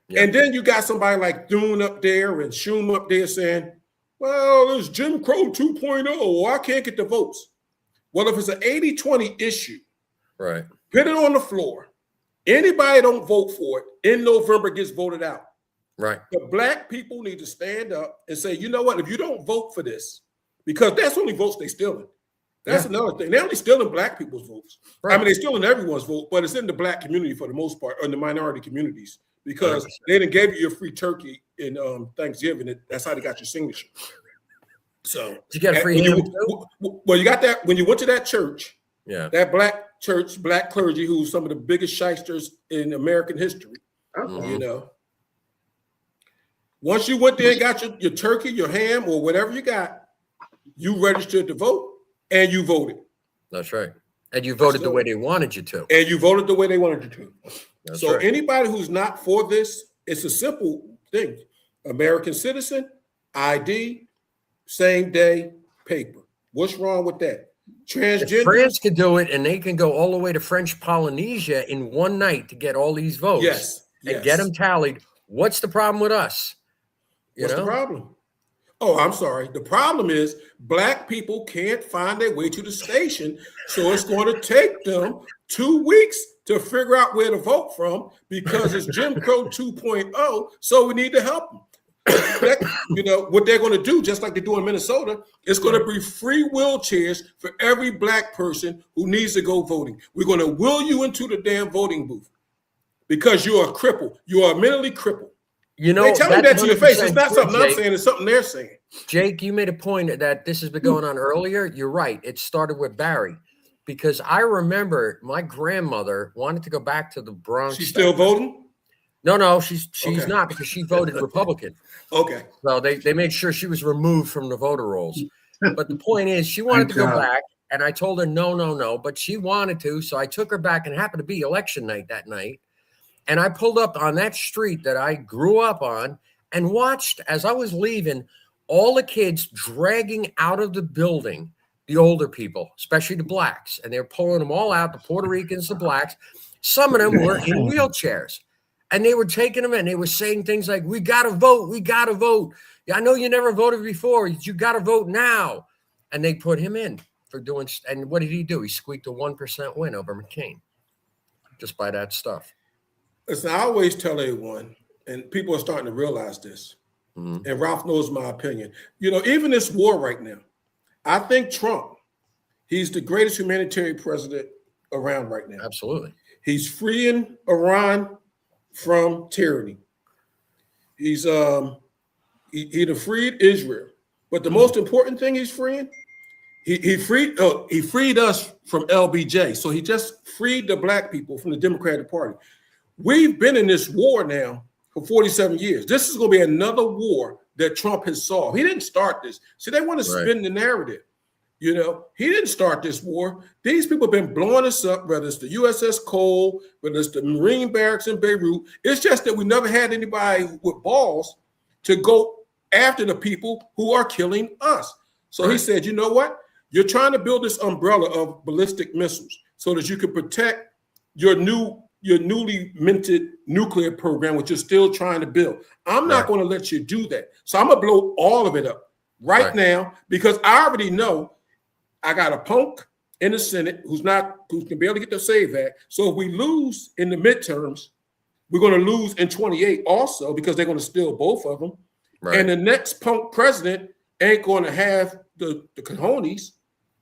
Yep. And then you got somebody like Dune up there and Schum up there saying, well, it's Jim Crow 2.0. I can't get the votes. Well, if it's an 80-20 issue, right, put it on the floor. Anybody don't vote for it in November gets voted out. Right. The black people need to stand up and say, you know what, if you don't vote for this, because that's only votes they stealing. That's another thing. They're only stealing black people's votes. Right. I mean, they're stealing everyone's vote, but it's in the black community for the most part, or in the minority communities, because 100%. They didn't give you your free turkey in Thanksgiving. That's how they got your signature. So you got a free ham too? Well, you got that when you went to that church. Yeah. That black church, black clergy, who's some of the biggest shysters in American history. Mm-hmm. Once you went there and got your turkey, your ham, or whatever you got, you registered to vote and you voted. That's right. And you voted the way they wanted you to. And you voted the way they wanted you to. That's so right. Anybody who's not for this, it's a simple thing. American citizen, ID, same day, paper. What's wrong with that? Transgender. If France can do it, and they can go all the way to French Polynesia in one night to get all these votes. Yes. And get them tallied. What's the problem with us? What's the problem? Oh, I'm sorry. The problem is black people can't find their way to the station, so it's going to take them 2 weeks to figure out where to vote from because it's Jim Crow 2.0. So we need to help them. What they're going to do, just like they do in Minnesota, it's going to be free wheelchairs for every black person who needs to go voting. We're going to wheel you into the damn voting booth because you are a cripple. You are mentally crippled. You know, they tell me that to your face. It's not true, something Jake. I'm saying. It's something they're saying. Jake, you made a point that this has been going on earlier. You're right. It started with Barry, because I remember my grandmother wanted to go back to the Bronx. She's still voting? No, she's Okay. not, because she voted Republican. Okay. So they made sure she was removed from the voter rolls. But the point is, she wanted to go back, and I told her no, but she wanted to. So I took her back, and it happened to be election night that night. And I pulled up on that street that I grew up on and watched, as I was leaving, all the kids dragging out of the building the older people, especially the blacks. And they're pulling them all out, the Puerto Ricans, the blacks. Some of them were in wheelchairs. And they were taking them in. They were saying things like, we got to vote. We got to vote. I know you never voted before. You got to vote now. And they put him in for doing. And what did he do? He squeaked a 1% win over McCain just by that stuff. Listen, I always tell everyone, and people are starting to realize this, and Ralph knows my opinion. Even this war right now, I think Trump, he's the greatest humanitarian president around right now. Absolutely. He's freeing Iran from tyranny. He's he freed Israel, but the most important thing he's freeing, he freed us from LBJ. So he just freed the black people from the Democratic Party. We've been in this war now for 47 years. This is going to be another war that Trump has solved. He didn't start this. See, they want to spin the narrative. He didn't start this war. These people have been blowing us up, whether it's the USS Cole, whether it's the Marine barracks in Beirut. It's just that we never had anybody with balls to go after the people who are killing us. So he said, you know what? You're trying to build this umbrella of ballistic missiles so that you can protect your newly minted nuclear program, which you're still trying to build. I'm not going to let you do that. So I'm going to blow all of it up right now, because I already know I got a punk in the Senate who can barely get the SAVE Act. So if we lose in the midterms, we're going to lose in 28 also, because they're going to steal both of them. Right. And the next punk president ain't going to have the cojones.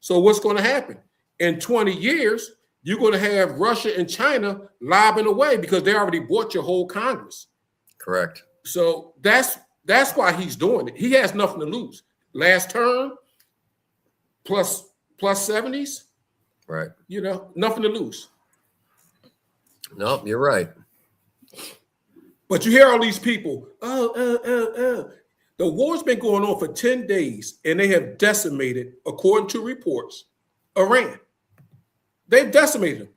So what's going to happen? In 20 years, you're going to have Russia and China lobbing away because they already bought your whole Congress. Correct. So that's why he's doing it. He has nothing to lose. Last term, plus 70s. Right. Nothing to lose. No, you're right. But you hear all these people, the war's been going on for 10 days, and they have decimated, according to reports, Iran. They've decimated them.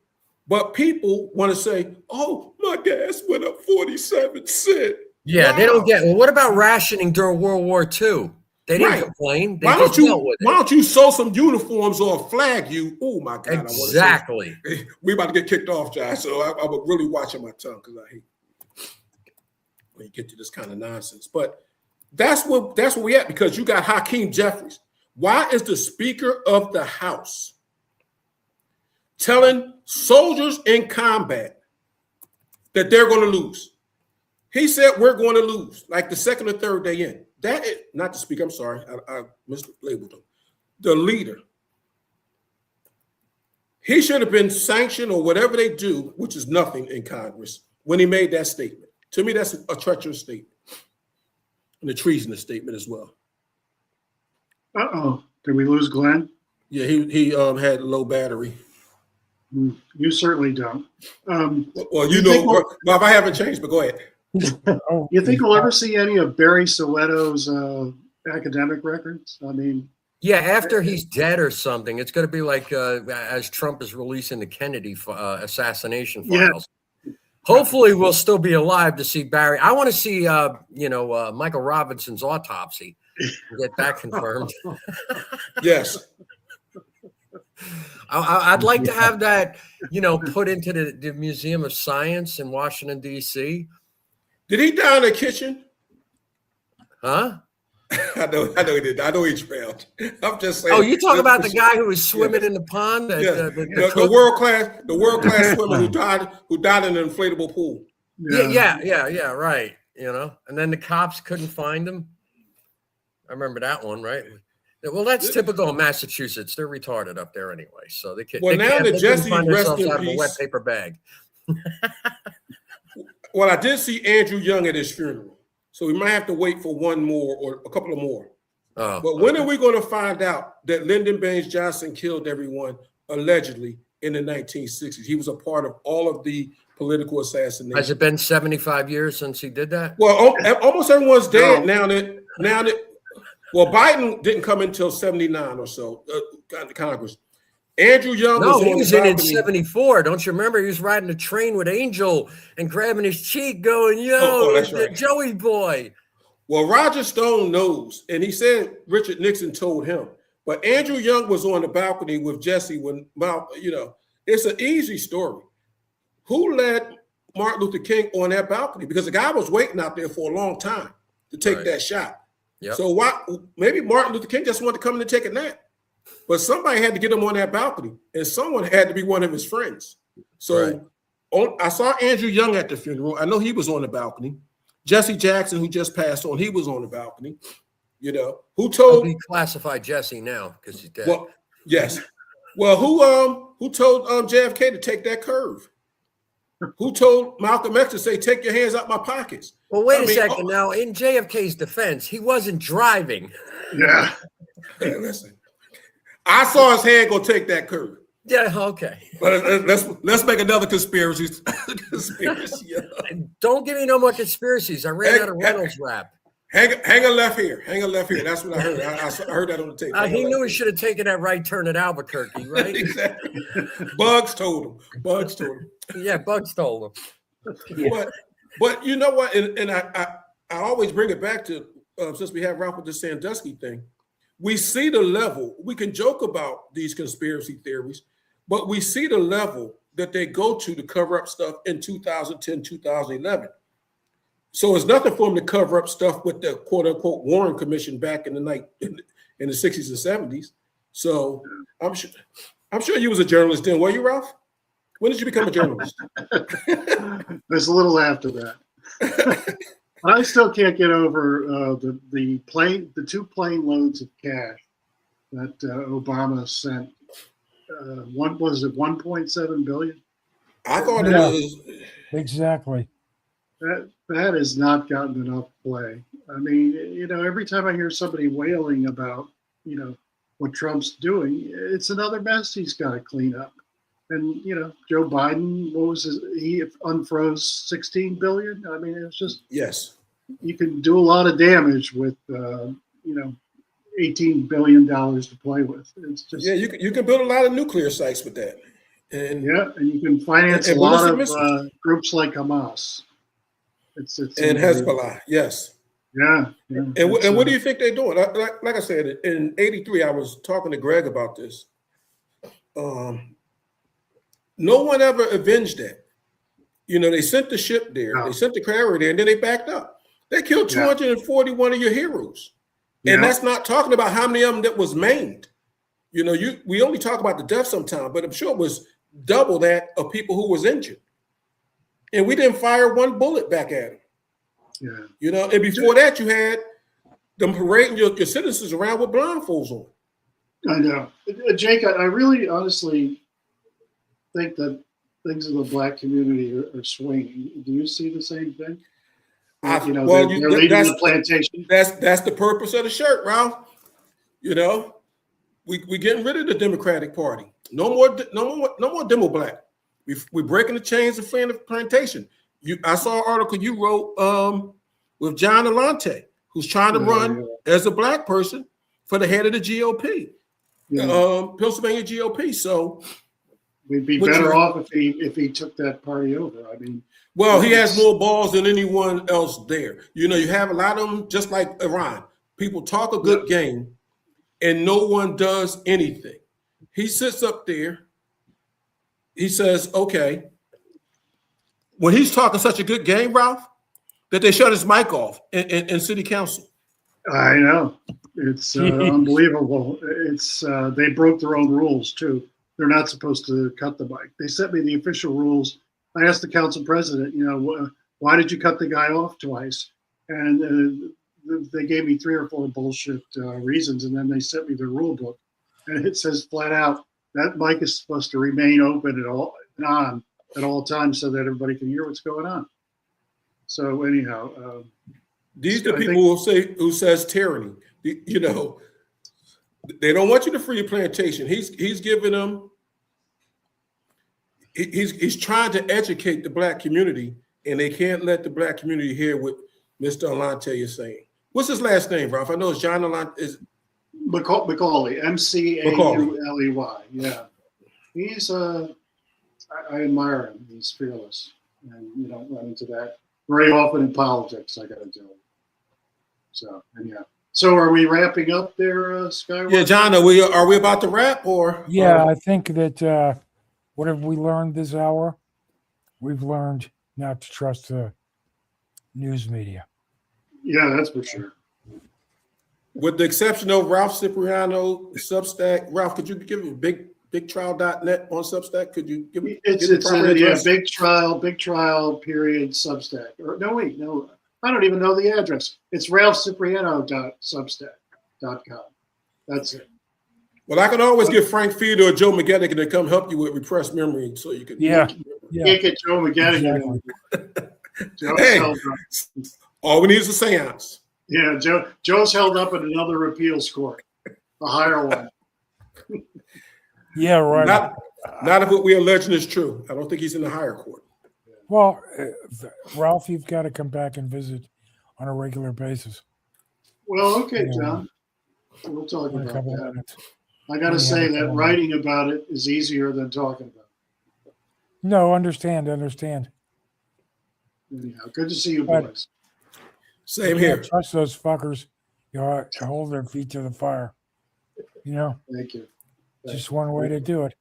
But people want to say, oh, my gas went up 47 cents. Yeah, wow. They don't get, well, what about rationing during World War II? They didn't complain. They just dealt with it. Why don't you sew some uniforms or flag you? Oh, my God. Exactly. We about to get kicked off, Josh. So I was really watching my tongue, because I hate when you get to this kind of nonsense. But that's where we at, because you got Hakeem Jeffries. Why is the Speaker of the House telling soldiers in combat that they're going to lose? He said we're going to lose, like the second or third day in. That is not the speaker. I'm sorry, I mislabeled him. The leader. He should have been sanctioned or whatever they do, which is nothing in Congress, when he made that statement. To me, that's a treacherous statement, and a treasonous statement as well. Did we lose Glenn? Yeah, he had low battery. You certainly don't. Well, if I haven't changed, but go ahead. You think we'll ever see any of Barry Soleto's academic records? I mean, yeah, after he's dead or something, it's going to be like as Trump is releasing the Kennedy assassination files. Yeah. Hopefully, we'll still be alive to see Barry. I want to see, Michael Robinson's autopsy. Get that confirmed. Yes. I'd like to have that, put into the Museum of Science in Washington, D.C. Did he die in the kitchen? Huh? I know he did. I know he trailed. I'm just saying. Oh, you talk about the guy who was swimming in the pond? The world class swimmer who died in an inflatable pool. Yeah, right. And then the cops couldn't find him. I remember that one, right? Well, that's typical of Massachusetts. They're retarded up there anyway, so they can't. Well, now that Jesse rest in out of a wet peace. paper bag. Well, I did see Andrew Young at his funeral, so we might have to wait for one more or a couple of more. Oh, but when are we going to find out that Lyndon Baines Johnson killed everyone allegedly in the 1960s? He was a part of all of the political assassinations. Has it been 75 years since he did that? Well, almost everyone's dead now that. Well, Biden didn't come until 79 or so, Congress. Andrew Young was in 74. Don't you remember? He was riding a train with Angel and grabbing his cheek going, yo, that's right. Joey boy. Well, Roger Stone knows, and he said Richard Nixon told him. But Andrew Young was on the balcony with Jesse when, it's an easy story. Who led Martin Luther King on that balcony? Because the guy was waiting out there for a long time to take that shot. Yep. So maybe Martin Luther King just wanted to come in and take a nap. But somebody had to get him on that balcony, and someone had to be one of his friends. So I saw Andrew Young at the funeral. I know he was on the balcony. Jesse Jackson, who just passed on, he was on the balcony. Who told? He classified Jesse now because he's dead. Well, yes. Well, who told JFK to take that curve? Who told Malcolm X to say, "Take your hands out my pockets"? Well, wait a second. Now, in JFK's defense, he wasn't driving. Yeah. Hey, listen, I saw his hand go take that curve. Yeah. Okay. But let's make another conspiracy. Don't give me no more conspiracies. I ran out of Reynolds rap. Hang a left here. Hang a left here. That's what I heard. I heard that on the tape. He knew he should have taken that right turn at Albuquerque, right? Exactly. Bugs told him. Yeah, Bugs told him. But you know what? And I always bring it back to since we have Ralph with the Sandusky thing. We see the level. We can joke about these conspiracy theories, but we see the level that they go to cover up stuff in 2010, 2011. So it's nothing for them to cover up stuff with the quote unquote Warren Commission back in the 60s and 70s. So I'm sure you was a journalist then, were you, Ralph? When did you become a journalist? There's a little after that. I still can't get over the 2 plane loads of cash that Obama sent. What was it, 1.7 billion? I thought it was exactly. That has not gotten enough play. I mean, every time I hear somebody wailing about, what Trump's doing, it's another mess he's got to clean up. And, Joe Biden, he unfroze 16 billion. I mean, it's just, yes, you can do a lot of damage with, $18 billion to play with. It's just, you can build a lot of nuclear sites with that. And you can finance a lot of groups like Hamas. It's and Hezbollah, yes. Yeah. And what do you think they're doing? Like I said, in '83, I was talking to Greg about this. No one ever avenged that. They sent the ship there, they sent the carrier there, and then they backed up. They killed 241 of your heroes. And that's not talking about how many of them that was maimed. We only talk about the death sometimes, but I'm sure it was double that of people who was injured. And we didn't fire one bullet back at him. Yeah. And before that, you had them parading your citizens around with blindfolds on. I know. Jake, I really honestly think that things in the Black community are swinging. Do you see the same thing? They're leading the plantation. That's the purpose of the shirt, Ralph. We getting rid of the Democratic Party. No more demo black. We're breaking the chains of plantation. I saw an article you wrote with John Alante, who's trying to run as a black person for the head of the GOP, Pennsylvania GOP. So we'd be better off if he took that party over. I mean, well, he has more balls than anyone else there. You have a lot of them, just like Iran. People talk a good game, and no one does anything. He sits up there. He says, okay, when he's talking such a good game, Ralph, that they shut his mic off in city council. I know. It's Jeez. unbelievable. It's they broke their own rules too. They're not supposed to cut the mic. They sent me the official rules. I asked the council president, why did you cut the guy off twice? And they gave me 3 or 4 bullshit reasons, and then they sent me the rule book, and it says flat out that mic is supposed to remain open at all and on at all times so that everybody can hear what's going on. So anyhow. These are the people who says tyranny. You know, they don't want you to free the plantation. He's giving them. He's trying to educate the black community, and they can't let the black community hear what Mr. Alante is saying. What's his last name, Ralph? I know it's John Alante. Is Macaulay, Mcauley. Yeah, he's I admire him. He's fearless, and you don't run into that very often in politics. I got to tell you. So anyhow, so are we wrapping up there, Skyward? Yeah, John, are we about to wrap or? Yeah, I think that what have we learned this hour? We've learned not to trust the news media. Yeah, that's for sure. With the exception of Ralph Cipriano, Substack. Ralph, could you give me bigtrial.net on Substack? Could you give me big trial period Substack. Or no, I don't even know the address. It's ralphcipriano.substack.com. That's it. Well, I can always get Frank Feeder or Joe McGettigan to come help you with repressed memory, so you can. Yeah. Can't get Joe McGettigan. Exactly. Hey, all we need is a seance. Yeah, Joe's held up in another appeals court, a higher one. Yeah, right. Not if what we alleging is true. I don't think he's in the higher court. Well, Ralph, you've got to come back and visit on a regular basis. Well, okay, John. We'll talk In a about couple that. minutes. I got to say that writing about it is easier than talking about it. No, understand. Anyhow, good to see you But- boys. Same You here. can't trust those fuckers. Hold their feet to the fire. Thank you. Just one way to do it.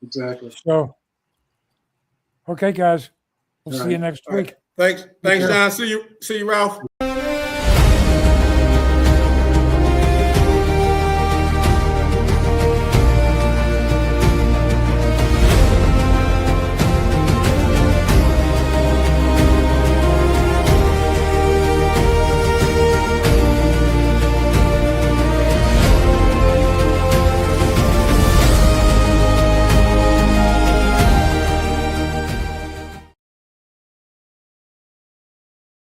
Exactly. So, okay, guys, we'll All see you right. next All right. week. Thanks, care. John. See you, Ralph.